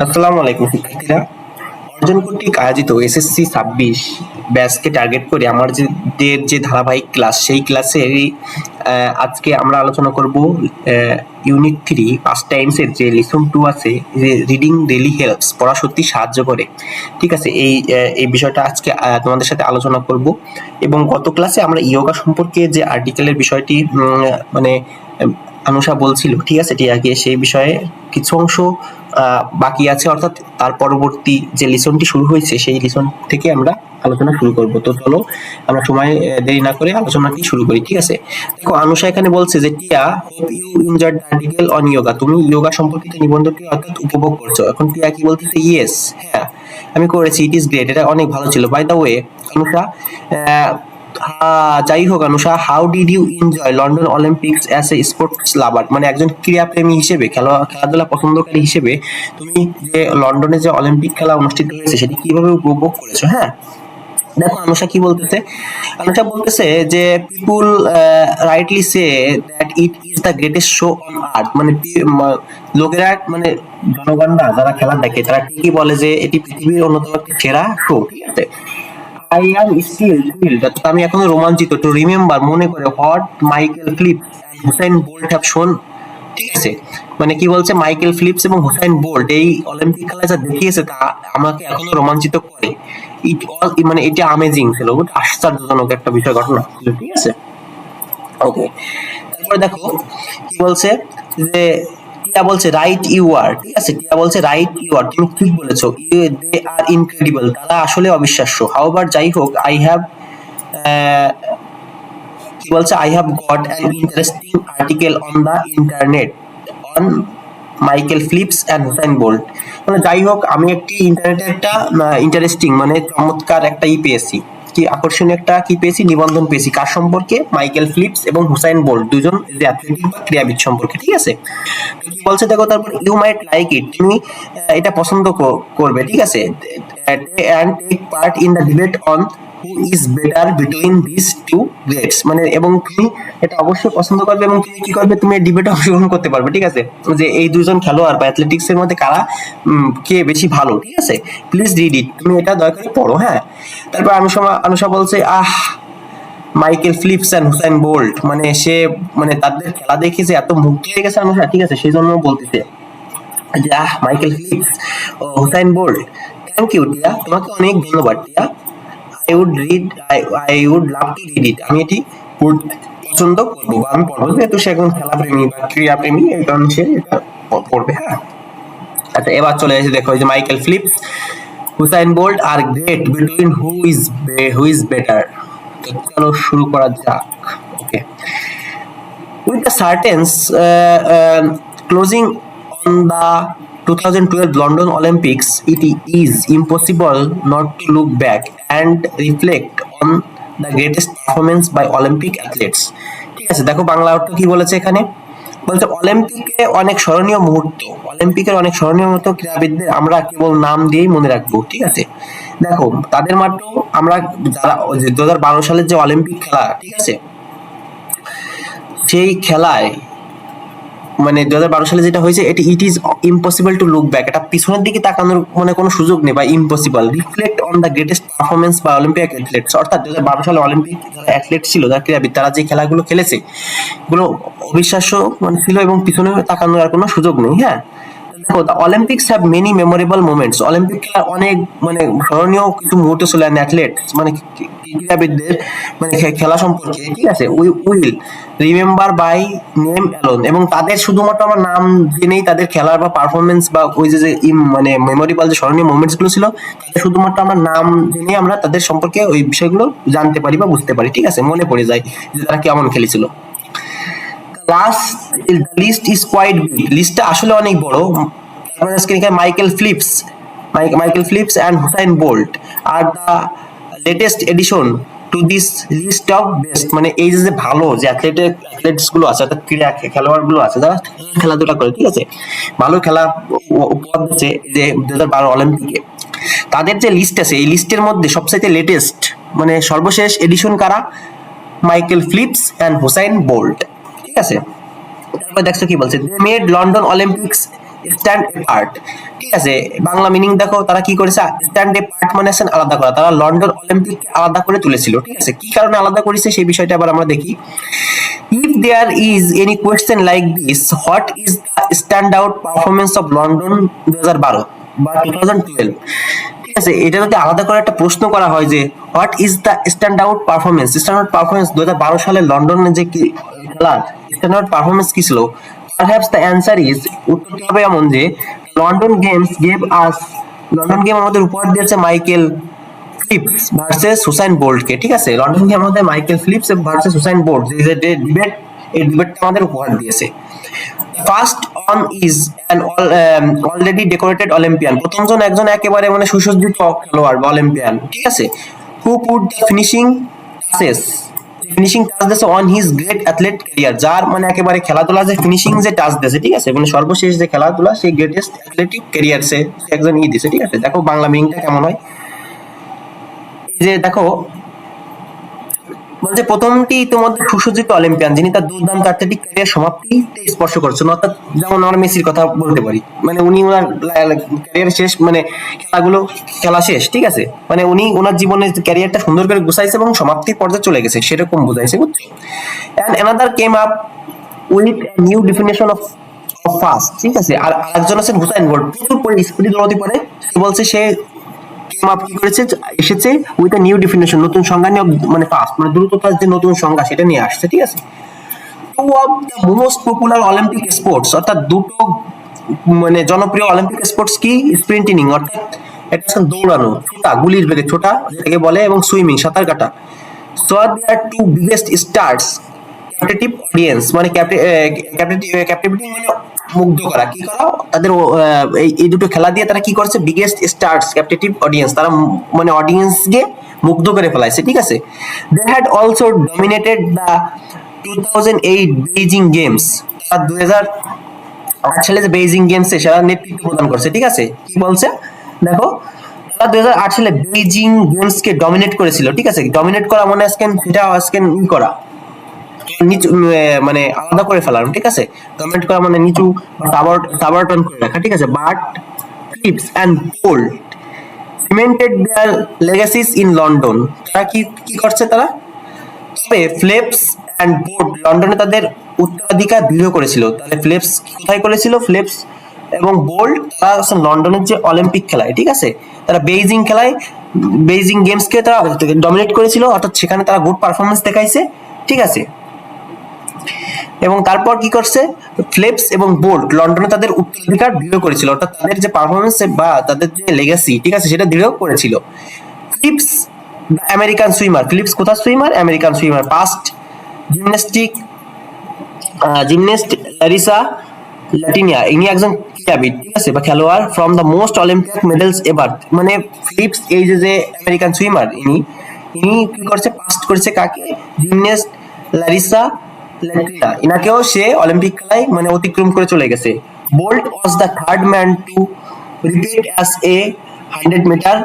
আসসালামু আলাইকুম শিক্ষার্থীরা। অর্জন কর্তৃক আয়োজিত এসএসসি 26 ব্যাচকে টার্গেট করে আমাদের যে ধারাবাহিক ক্লাস, সেই ক্লাসের আজকে আমরা আলোচনা করব ইউনিট 3 পাস্ট টাইমসের যে লেসন 2 আছে, যে রিডিং ডেইলি হেল্পস, পড়া সত্যি সাহায্য করে। ঠিক আছে, এই বিষয়টা আজকে তোমাদের সাথে আলোচনা করব। এবং গত ক্লাসে আমরা ইয়োগা সম্পর্কে যে আর্টিকেলের বিষয়টি মানে আনুষা বলছিল, ঠিক আছে, টিয়াকে, সেই বিষয়ে কিছু অংশ বাকি আছে, অর্থাৎ তার পরবর্তী যে লিসনটি শুরু হয়েছে সেই লিসন থেকে আমরা আলোচনা শুরু করব। তো চলো আমরা সময় দেরি না করে আলোচনাটি শুরু করি। ঠিক আছে, দেখো আনুষা এখানে বলছে যে Tia, hope you enjoyed the article on yoga. তুমি ইয়োগা সম্পর্কিত নিবন্ধটি অর্থাৎ উপভোগ করছো। এখন টিয়া কি বলতেছে? ইয়েস, হ্যাঁ আমি করেছি, ইট ইজ গ্রেট, এটা অনেক ভালো ছিল। বাই দ্য ওয়ে আনুষা, যাই হোক Anusha, how did you enjoy London Olympics as a sports lover? মানে একজন ক্রীড়াপ্রেমী হিসেবে, খেলাধুলা পছন্দকারী হিসেবে তুমি যে লন্ডনে যে অলিম্পিক খেলা অনুষ্ঠিত হয়েছে সেটি কিভাবে উপভোগ করেছো? হ্যাঁ, দেখো আনুষা কি বলতেছে। আনুষা বলতেছে যে people rightly say that it is the greatest show on earth. মানে লোকেরা, মানে জনগণরা যারা খেলা দেখে তারা ঠিকই বলে যে এটি পৃথিবীর অন্যতম একটি সেরা শো। ঠিক আছে, আই অ্যাম স্টিল থ্রিলড, আমি এখনো রোমাঞ্চিত, টু রিমেম্বার, মনে করে, what Michael Phelps and Usain Bolt have shown. ঠিক আছে, মানে কি বলছে, মাইকেল ফিলিপস এবং হুসাইন বোল্ট এই অলিম্পিক খেলায় যা দেখিয়েছে তা আমাকে এখনো রোমাঞ্চিত করে। ইট অল, মানে এটা আমেজিং ছিল, আশ্চর্যজনক একটা বিষয়, ঘটনা ছিল। ঠিক আছে, ওকে। তারপরে দেখো কি বলছে, যে টিয়া বলছে রাইট ইউ আর। ঠিক আছে, টিয়া বলছে রাইট ইউ আর, তুমি ঠিক বলেছো, দে আর ইনক্রেডিবল, তারা আসলে অবিশ্বাস্য। হাউবার, যাই হোক, আই হ্যাভ, কি বলছে, I have got an interesting article on the internet on Michael Phelps and Usain Bolt. মানে যাই হোক, আমি একটি ইন্টারনেটে একটা ইন্টারেস্টিং, মানে চমৎকার একটা পেয়েছি, কি আকর্ষণীয় একটা কি পেয়েছি, নিবন্ধন পেয়েছি। কার সম্পর্কে? মাইকেল ফিলিপস এবং হুসাইন বোল্ট, দুজন যে অ্যাথলেটিক বা ক্রীড়াবিদ সম্পর্কে। ঠিক আছে, তো কি বলছে দেখো, তারপর ইউ মাইট লাইক ইট, তুমি এটা পছন্দ করবে। ঠিক আছে, and take part in the debate on who is better between these two grades, মানে এবং তুমি এটা অবশ্যই পছন্দ করবে এবং তুমি কি করবে, তুমি ডিবেটে অংশগ্রহণ করতে পারবে। ঠিক আছে, যে এই দুজন খেলোয়াড় বা অ্যাথলেটিক্স এর মধ্যে কারা কে বেশি ভালো। ঠিক আছে, প্লিজ রিড ইট, তুমি এটা দয়া করে পড়ো। হ্যাঁ, তারপর অনুষা বলছে, Michael Phelps and Usain Bolt, মানে সে, মানে তাদের খেলা দেখে যে এত মুগ্ধ হয়ে গেছে অনুষা। ঠিক আছে, সেই জন্য বলতেছে যে মাইকেল ফিলিপস ও Usain Bolt, thank you Tia, তোমাকে অনেক ধন্যবাদ Tia. I would love to read it, আমি এটি পছন্দ করবো বা আমি পড়বো, যেহেতু সে একজন খেলাপ্রেমী বা ক্রীড়াপ্রেমী, এই কারণে সে এটা পড়বে। হ্যাঁ, আচ্ছা এবার চলে এসে দেখো, যে Michael Phelps, Usain Bolt are great between who is better. তো চলো শুরু করা যাক। ওকে, with the curtains closing on the 2012 London Olympics, it is impossible not to look back and reflect on the greatest performance by Olympic athletes. ঠিক আছে, দেখো বাংলা অর্থ কি বলেছে এখানে, বলতে অলিম্পিকের অনেক স্মরণীয় মুহূর্ত ক্রীড়াবিদদের আমরা কেবল নাম দিয়েই মনে রাখবো। ঠিক আছে, দেখো তাদের মাত্র আমরা, যারা 2012 সালের যে অলিম্পিক খেলা, ঠিক আছে, সেই খেলায়, মানে 2012 সালে যেটা হয়েছে, এটি it is impossible to look back, এটা পিছনের দিকে তাকানোর মানে কোনো সুযোগ নেই, বা impossible. Reflect on the greatest performance বা অলিম্পিক অ্যাথলেটস, অর্থাৎ 2012 সালে অলিম্পিক যারা অ্যাথলেট ছিল, যারা ক্রীড়াবিদ, তারা যে খেলাগুলো খেলেছে এগুলো অবিশ্বাস্য মানে ছিল, এবং পিছনে তাকানোর আর কোনো সুযোগ নেই। হ্যাঁ, দেখো the Olympics have many memorable moments, Olympic খেলার অনেক মানে স্মরণীয় কিছু মুহূর্ত ছিল অ্যাথলেট, মানে ক্রীড়াবিদদের মানে খেলা সম্পর্কে। ঠিক আছে, will remember by name alone, এবং তাদের শুধুমাত্র আমার নাম জেনেই তাদের খেলার বা পারফরমেন্স বা ওই যে মানে মেমোরেবল যে স্মরণীয় মোমেন্টস গুলো ছিল, তাদের শুধুমাত্র আমরা নাম জেনেই আমরা তাদের সম্পর্কে ওই বিষয়গুলো জানতে পারি বা বুঝতে পারি। ঠিক আছে, মনে পড়ে যায় যে তারা কেমন খেলেছিল। Last, list is quite big, লিস্টটা আসলে অনেক বড়। তারপরে এখানে Michael Phelps and Usain Bolt are the latest addition to this list of best, মানে এই যে ভালো যে অ্যাথলেটস গুলো আছে, অর্থাৎ ক্রীড়া খেলোয়াড় গুলো আছে যারা খেলাধুলা করে, ঠিক আছে, ভালো খেলা উপহার দিচ্ছে যে 2012 অলিম্পিকে, তাদের যে লিস্ট আছে এই লিস্টের মধ্যে সবচাইতে লেটেস্ট মানে সর্বশেষ এডিশন কারা? Michael Phelps and Usain Bolt. ঠিক আছে, তারপর দেখছো কি বলছে, they made London Olympics stand a part, ঠিক আছে, বাংলা মিনিং দেখো তারা কি করেছে, স্ট্যান্ড এ পার্ট মানে আলাদা করা, তারা লন্ডন অলিম্পিককে আলাদা করে তুলেছিল, ঠিক আছে, কি কারণে আলাদা করেছে সেই বিষয়টা আবার আমরা দেখি। If there is any question like this, what is the standout performance of London 2012 বা 2012, ঠিক আছে, এটা যদি আলাদা করে একটা প্রশ্ন করা হয় যে what is the stand out performance 2012 সালে লন্ডনে যে খেলার স্ট্যান্ড আউট পারফরমেন্স কি ছিল, পারহ্যাপস দ্য অ্যান্সার ইজ, উত্তরটি হবে এমন যে লন্ডন গেম আমাদের উপহার দিয়েছে মাইকেল ফিলিপস ভার্সেস হুসাইন বোল্টকে, ঠিক আছে, লন্ডন গেম আমাদের Michael Phelps versus Usain Bolt যে ডিবেট, এই ডিবেটটা আমাদের উপহার দিয়েছে। First one is an already decorated Olympian, প্রথমজন একজন একেবারে মানে সুসজ্জিত খেলোয়াড় বা অলিম্পিয়ান, ঠিক আছে, who put the finishing touch দিয়েছে on his great athlete career, যার মানে একেবারে খেলাধুলা যে ফিনিশিং যে টাচ দিয়েছে, ঠিক আছে, মানে সর্বশেষ যে খেলাধুলা সেই গ্রেটেস্ট অ্যাথলেটিক ক্যারিয়ার সে একজন দিয়েছে, ঠিক আছে। দেখো বাংলা মিনিংটা কেমন হয়, এই যে দেখো বলছে প্রথমটি তোমাদের সুসজ্জিত অলিম্পিয়ান যিনি তার দুর্দান্ত অ্যাথলেটিক ক্যারিয়ার সমাপ্তিতে স্পর্শ করেছেন, অর্থাৎ যেমন আমরা মেসির কথা বলতে পারি, মানে উনি ওনার ক্যারিয়ার শেষ, মানে খেলা শেষ, ঠিক আছে, মানে উনি ওনার জীবনের ক্যারিয়ারটা সুন্দর করে গুছাইছে এবং সমাপ্তির পর্যায়ে চলে গেছে সেরকম বোঝাইছে, বুঝছো। And another came up with new definition of fast, ঠিক আছে, আর আরেকজন আছেন হুসাইন বোল্ট, প্রচুর স্পিডে দৌড়াতে পারে, সে বলছে সে মাপ কি করেছে, এসেছে উইথ নিউ ডেফিনেশন, নতুন সংজ্ঞা নিয়ে, মানে ফাস্ট মানে দ্রুততার যে নতুন সংজ্ঞা সেটা নিয়ে আসছে, ঠিক আছে। Two of the most popular Olympic sports, অর্থাৎ দুটো মানে জনপ্রিয় অলিম্পিক স্পোর্টস কি, স্প্রিন্টিং অর্থাৎ এটা হচ্ছে দৌড়ানো, ছোটা গুলির বেগে ছোটা যেটাকে বলে, এবং সুইমিং সাঁতার কাটা। So are they are two biggest stars captive audience, মানে ক্যাপটিভিটি মানে মুগ্ধ করা, কি করা তাদের এই দুটো খেলা দিয়ে তারা কি করছে, বিগেস্ট স্টার্স ক্যাপটিভ অডিয়েন্স, তারা মানে অডিয়েন্সকে মুগ্ধ করে ফেলাইছে, ঠিক আছে। They had also dominated the 2008 Beijing games, 2008 সালে যে বেইজিং গেমসে সেরা নেতৃত্ব প্রদান করছে, ঠিক আছে, কি বলছে দেখো, তারা 2008 সালে বেইজিং গেমস কে ডমিনেট করেছিল, ঠিক আছে, ডমিনেট করা মানে আজকে সেটা আজকে করা নিচু মানে আলাদা করে ফেলার, ঠিক আছে, কমেন্ট করা মানে নিচু সাবারটন করে রাখা, ঠিক আছে। But Phelps and Bolt cemented their legacies in London, তারা কি কি করছে তারা, তবে ফিলিপস এন্ড বোল্ট লন্ডনে তাদের উত্তরাধিকার দৃঢ় করেছিল, তাহলে ফিলিপস কোথায় করেছিল, ফিলিপস এবং বোল্ট তারা লন্ডনের যে অলিম্পিক খেলায়, ঠিক আছে, তারা বেইজিং গেমসকে তারা ডমিনেট করেছিল, অর্থাৎ সেখানে তারা গুড পারফরমেন্স দেখাইছে, ঠিক আছে। এবং তারপর কি করছে, ফিলিপস এবং বোল্ট লন্ডনে তাদের উত্তরাধিকার দৃঢ় করেছিল, অর্থাৎ তাদের যে পারফরমেন্স বা তাদের যে লেগাসি, ঠিক আছে, সেটা দৃঢ় করেছিল। Phelps the American swimmer, Phelps কোথায় swimmer, American swimmer. Past gymnast Larisa Latynina, ইনি একজন ক্রীড়াবিদ, ঠিক আছে, বা খেলোয়াড় from the most Olympic medals ever, মানে ফিলিপস এই যে আমেরিকান সুইমার, ইনি ইনি কি করছে, পাস্ট করেছে কাকে, জিমন্যাস্ট লারিসা ল্যাটিনা, ইনাকেও সে অলিম্পিক খেলায় মানে অতিক্রম করে চলে গেছে। Bolt was the third man to repeat as a 100 metre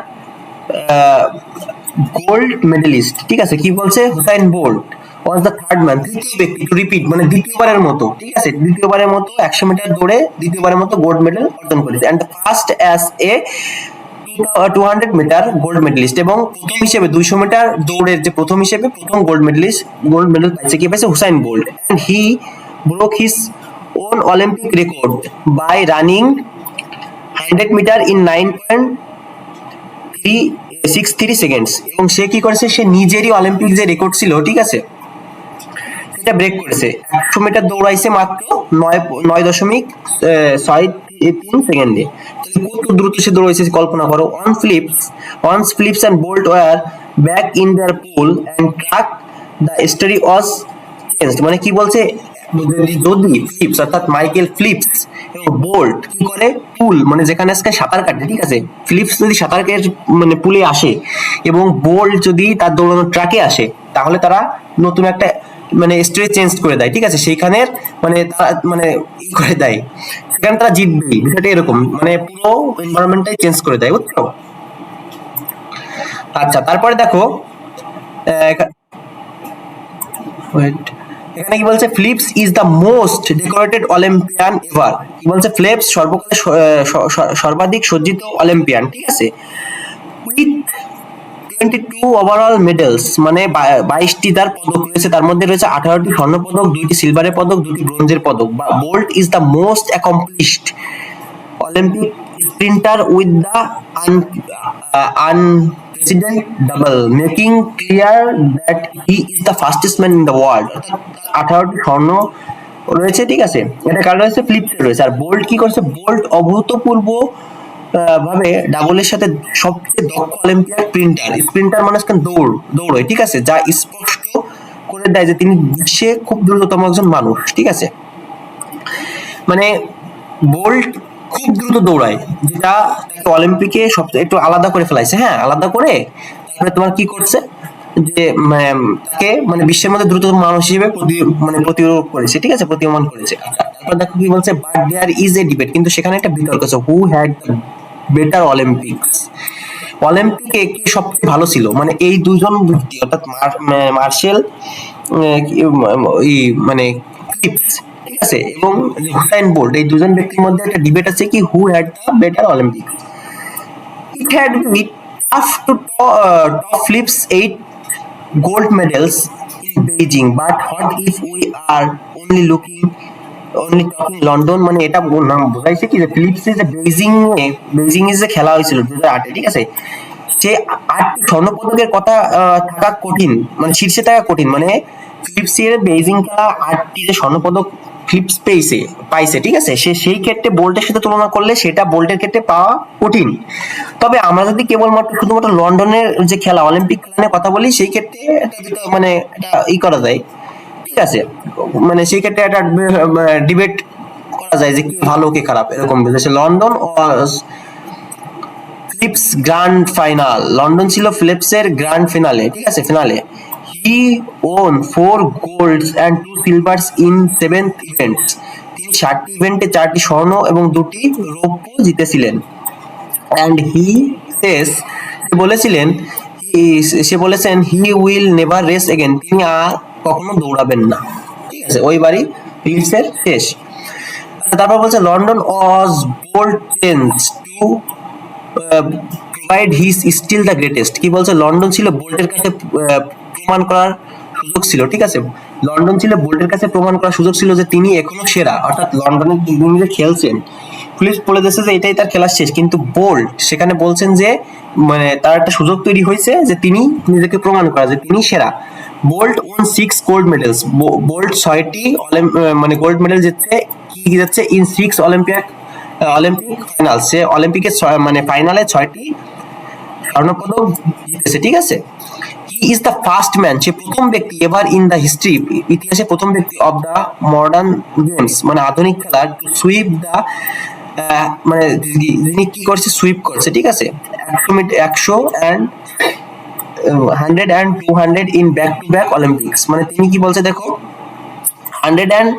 gold medallist, ঠিক আছে, কি বলছে, Usain Bolt was the third man, তৃতীয় ব্যক্তি টু রিপিট মানে দ্বিতীয়বারের মতো, ঠিক আছে, দ্বিতীয়বারের মতো 100 মিটার দৌড়ে দ্বিতীয়বারের মতো গোল্ড মেডেল অর্জন করেছে, and first as a 200 metre gold medallist, এবং প্রথম হিসেবে 200 মিটার দৌড়ের যে প্রথম হিসেবে প্রথম গোল্ড মেডেল পাইছে, কি পাইছে, Usain Bolt, and he broke his own Olympic record by running 100 metre in 9.63 seconds, এবং সে কি করেছে, সে নিজেরই অলিম্পিক যে রেকর্ড ছিল, ঠিক আছে, সেটা ব্রেক করেছে, 100 মিটার দৌড়াইছে মাত্র 9.63 সেকেন্ডে, কত দ্রুত সে দৌড়াইছে কল্পনা করো। once Phillips and Bolt were back in their pool and track the story was changed, মানে কি বলছে, যদি ফিলিপস অর্থাৎ মাইকেল ফিলিপস এবং বোল্ট কি করে, পুল মানে যেখানে আজকে সাঁতার কাটে, ঠিক আছে, ফিলিপস যদি সাঁতার কেটে মানে পুলে আসে এবং বোল্ট যদি তার দৌড়ানোর ট্র্যাকে আসে, তাহলে তারা নতুন একটা মানে স্টোরি চেঞ্জ করে দেয়, ঠিক আছে, সেইখানের মানে তারা মানে ই করে দেয়, সেখানে তারা জিতবে, বিষয়টা এরকম, মানে পুরো এনভায়রনমেন্টটাই চেঞ্জ করে দেয়, বুঝছো। আচ্ছা তারপরে দেখো ওয়েট এখানে কি বলছে, Phelps is the most decorated Olympian ever. কি বলছে, ফিলিপস সর্বকালের সর্বাধিক সজ্জিত অলিম্পিয়ান, ঠিক আছে, উইথ 22 ওভারঅল মেডেলস, মানে 22টি তার পদক রয়েছে, তার মধ্যে রয়েছে 18টি স্বর্ণ পদক, 2টি সিলভারের পদক, 2টি ব্রোঞ্জের পদক। Bolt is the most accomplished Olympic sprinter with the unprecedented double, making clear that he is the fastest man in the world. 18টি স্বর্ণ রয়েছে, ঠিক আছে, এটা কার রয়েছে, ফিলিপসের রয়েছে। আর বোল্ট কি করছে, বোল্ট অভূতপূর্ব ভাবে ডাবলের সাথে সবচেয়ে দক্ষ অলিম্পিয়ান স্প্রিন্টার। স্প্রিন্টার মানে দৌড়, ঠিক আছে, যা স্পষ্ট করে দেয় যে তিনি বিশ্বে খুব দ্রুততম একজন মানুষ, ঠিক আছে। মানে বোল্ট খুব দ্রুত দৌড়ায়, যেটা অলিম্পিকে সবচেয়ে একটু আলাদা করে ফেলাইছে। হ্যাঁ, আলাদা করে তারপরে তোমার কি করছে, যে তাকে মানে বিশ্বের মধ্যে দ্রুততম মানুষ হিসেবে প্রতিরোধ করেছে, ঠিক আছে, প্রতিমান করেছে। তারপর দেখো কি বলছে, but there is a debate, কিন্তু সেখানে একটা বিতর্ক আছে, who had the better Olympics, অলিম্পিকে কে সবচেয়ে ভালো ছিল, মানে এই দুজন ব্যক্তি অর্থাৎ মার্শেল মানে ফিলিপস, ঠিক আছে, এবং হুসাইন বোল্ট, এই দুজন ব্যক্তির মধ্যে একটা ডিবেট আছে কি, হু had the better Olympics. It had been tough to top Phillips' 8 gold medals in Beijing, but what if we are only talking London? মানে এটা নাম বোঝাইছে কি, যে ফিলিপস যে বেইজিং এ যে খেলা হয়েছিল 2008-এ, ঠিক আছে, যে 8টি স্বর্ণপদকের কথা থাকা কঠিন, মানে শীর্ষে থাকা কঠিন, মানে ফিলিপস এর বেইজিং খেলা 8টি যে স্বর্ণপদক ফিলিপস পাইছে, ঠিক আছে, সেই ক্ষেত্রে বোল্টের সাথে তুলনা করলে সেটা বোল্টের ক্ষেত্রে পাওয়া কঠিন। তবে আমরা যদি কেবলমাত্র শুধুমাত্র লন্ডনের যে খেলা অলিম্পিক খেলা কথা বলি, সেই ক্ষেত্রে মানে এটা করা যায়, ঠিক আছে, মানে সেই ক্ষেত্রে একটা ডিবেট করা যায় যে কি ভালো কি খারাপ, এরকম বুঝেছে। London Phelps grand final, London ছিল ফিলিপসের গ্র্যান্ড ফিনালে, ঠিক আছে, finale he won 4 golds and 2 silvers in 7 events, তিনি 7টি ইভেন্টে 4টি স্বর্ণ এবং 2টি রৌপ্য জিতেছিলেন। and he says, সে বলেছেন he will never race again, তিনি আর কখনো দৌড়াবেন না, ঠিক আছে, ওইবারই ফিলিপসের শেষ। তারপর বলছে, London was Bolt chance to provide he still the greatest. কি বলছে, লন্ডন ছিল বোল্টের কাছে প্রমাণ করার সুযোগ ছিল, ঠিক আছে, লন্ডন ছিল বোল্টের কাছে প্রমাণ করার সুযোগ ছিল যে তিনি এখনো সেরা, অর্থাৎ লন্ডনে তিনি যে খেলছেন, ফিলিপস বলে দিয়েছে যে এটাই তার খেলার শেষ, কিন্তু বোল্ট সেখানে বলছেন যে মানে তার একটা সুযোগ তৈরি হয়েছে যে তিনি নিজেকে প্রমাণ করা যে তিনি সেরা। Bolt won 6 gold medals, Bolt 6টি মানে গোল্ড মেডেল যাচ্ছে ইন 6 অলিম্পিক ফাইনাল, সে অলিম্পিকের মানে ফাইনালে 6টি স্বর্ণপদক জিতেছে, ঠিক আছে। He is the first man, সে প্রথম ব্যক্তি এভার ইন দ্য হিস্ট্রি, ইতিহাসে প্রথম ব্যক্তি অফ দ্য মডার্ন গেমস, মানে আধুনিক খেলার সুইপ দ্য মানে যিনি কি করছে, সুইপ করছে, ঠিক আছে, 100 and 100 and 200 in back to back Olympics, মানে তিনি কি বলছে দেখো, 100 and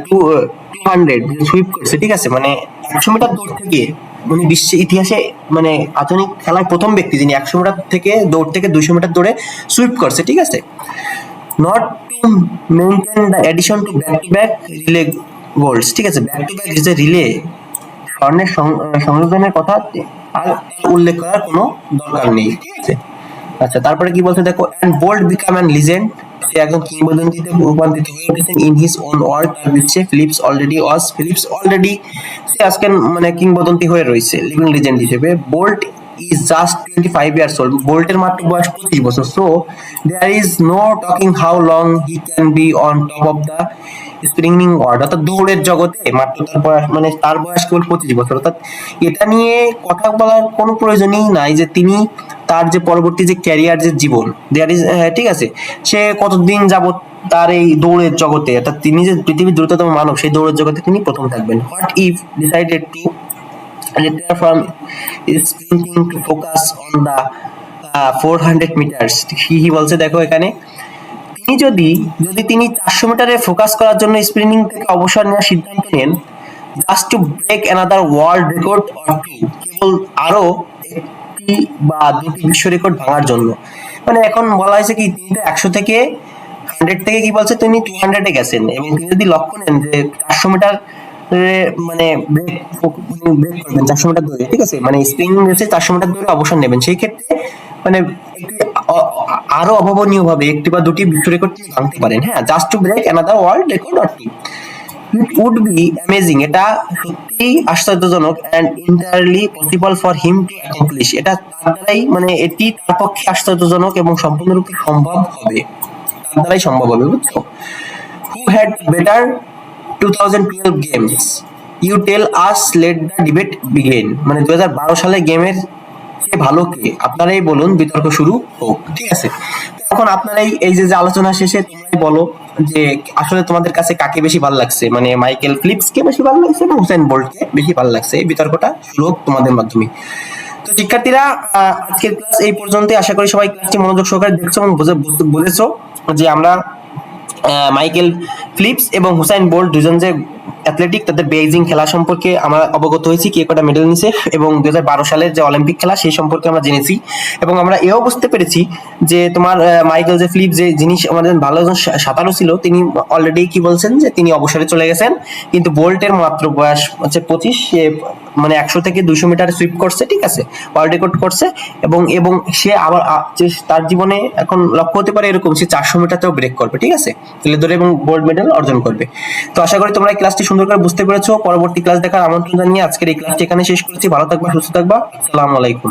200 সুইপ করছে, ঠিক আছে, মানে 100 মিটার দৌড় থেকে, মানে বিশ্ব ইতিহাসে মানে আধুনিক খেলার প্রথম ব্যক্তি যিনি 100 মিটার থেকে দৌড় থেকে 200 মিটার দৌড়ে সুইপ করছে, ঠিক আছে। Not to maintain the addition to back relay golds, ঠিক আছে, ব্যাক টু ব্যাক যে রিলে স্বর্ণের সংযোজনের কথা আর উল্লেখ করার কোনো দরকার নেই, ঠিক আছে। আচ্ছা, তারপরে কি বলছে দেখো, and Bolt become an legend, সে একজন কিংবদন্তিতে রূপান্তরিত হয়ে উঠেছেন ইন হিজ ওন ওয়ার্ড, তার বিশ্বে ফিলিপস অলরেডি সে আজকে মানে কিংবদন্তি হয়ে রয়েছে, লিভিং লিজেন্ড হিসেবে। Bolt is just 25 years old, বোল্টের মাত্র বয়স 25 বছর, so there is no talking how long he can be on top of the sprinting world, অর্থাৎ দৌড়ের জগতে মাত্র তার বয়স মানে তার বয়স কেবল 25 বছর, অর্থাৎ এটা নিয়ে কথা বলার কোনো প্রয়োজনই নাই যে তিনি তার যে পরবর্তী যে ক্যারিয়ার যে জীবন দেয়ার ইজ, ঠিক আছে, সে কতদিন যাবত তার এই দৌড়ের জগতে, অর্থাৎ তিনি যে পৃথিবীর দ্রুততম মানব সেই দৌড়ের জগতে তিনি প্রথম থাকবেন। What if decided to retire from sprinting to focus on the 400 meters, হি বলছে দেখো এখানে, তিনি 400 মিটারে ফোকাস করার জন্য স্প্রিন্টিং থেকে অবসর নেওয়ার সিদ্ধান্ত নেন, just to break another world record or two, কেবল আরো একটি বা দুটি বিশ্ব রেকর্ড ভাঙার জন্য, মানে এখন বলা হয়েছে কি তিনি 100 থেকে 100 থেকে কি বলছে, তিনি 200 গেছেন, এবং তিনি যদি লক্ষ্য নেন যে 400 মিটার মানে ব্রেক করবেন 400 মিটার দৌড়ে, ঠিক আছে, মানে স্প্রিং রেসে 400 মিটার দৌড়ে অবসর নেবেন, সেই ক্ষেত্রে মানে আরো অভাবনীয় ভাবে একটি বা দুটি বিশ্ব রেকর্ড ভাঙতে পারেন, হ্যাঁ, just to break another world record or two. It would be amazing, এটা সত্যি আশ্চর্যজনক, and entirely possible for him to accomplish, এটা তার দ্বারাই মানে এটি তার পক্ষে আশ্চর্যজনক এবং সম্পূর্ণরূপে সম্ভব হবে, তার দ্বারাই সম্ভব হবে, বুঝছো? Who had better 2012 games, you tell us, let the debate begin, মানে 2012 সালে গেমের কে ভালো কে, আপনারাই বলুন, বিতর্ক শুরু হোক, ঠিক আছে। তখন আপনারাই এই যে আলোচনা শেষে তোমরাই বলো যে আসলে তোমাদের কাছে কাকে বেশি ভালো লাগছে, মানে মাইকেল ফিলিপস কে বেশি ভালো লাগছে না হুসেন বোল্ট কে বেশি ভালো লাগছে, এই বিতর্কটা শুরু হোক তোমাদের মাধ্যমে। তো শিক্ষার্থীরা, আজকের ক্লাস এই পর্যন্তই, আশা করি সবাই ক্লাসটি মনোযোগ সহকারে দেখছো এবং বুঝেছো যে আমরা মাইকেল ফিলিপস এবং হুসাইন বোল্ট দুজন যে অ্যাথলেটিক, তাদের বেইজিং খেলা সম্পর্কে আমরা অবগত হয়েছি, কে কটা মেডেল নিছে, এবং 2012 সালের যে অলিম্পিক খেলা সেই সম্পর্কে আমরা জেনেছি, এবং আমরা এও বুঝতে পেরেছি যে তোমার মাইকেল যে ফিলিপস যে জিনিস আমাদের ভালো একজন সাঁতারু ছিল, তিনি অলরেডি কি বলছেন যে তিনি অবসরে চলে গেছেন, কিন্তু বোল্টের মাত্র বয়স হচ্ছে 25, সে মানে 100 থেকে 200 মিটার সুইপ করছে, ঠিক আছে, ওয়ার্ল্ড রেকর্ড করছে, এবং সে আবার তার জীবনে এখন লক্ষ্য হতে পারে এরকম, সে 400 মিটারতেও ব্রেক করবে, ঠিক আছে, তুলে ধরে এবং গোল্ড মেডেল অর্জন করবে। তো আশা করি তোমরা এই ক্লাসটি সুন্দর করে বুঝতে পেরেছো। পরবর্তী ক্লাস দেখার আমন্ত্রণ জানিয়ে আজকের এই ক্লাসটি এখানে শেষ করছি। ভালো থাকবা, সুস্থ থাকবা, আসসালামু আলাইকুম।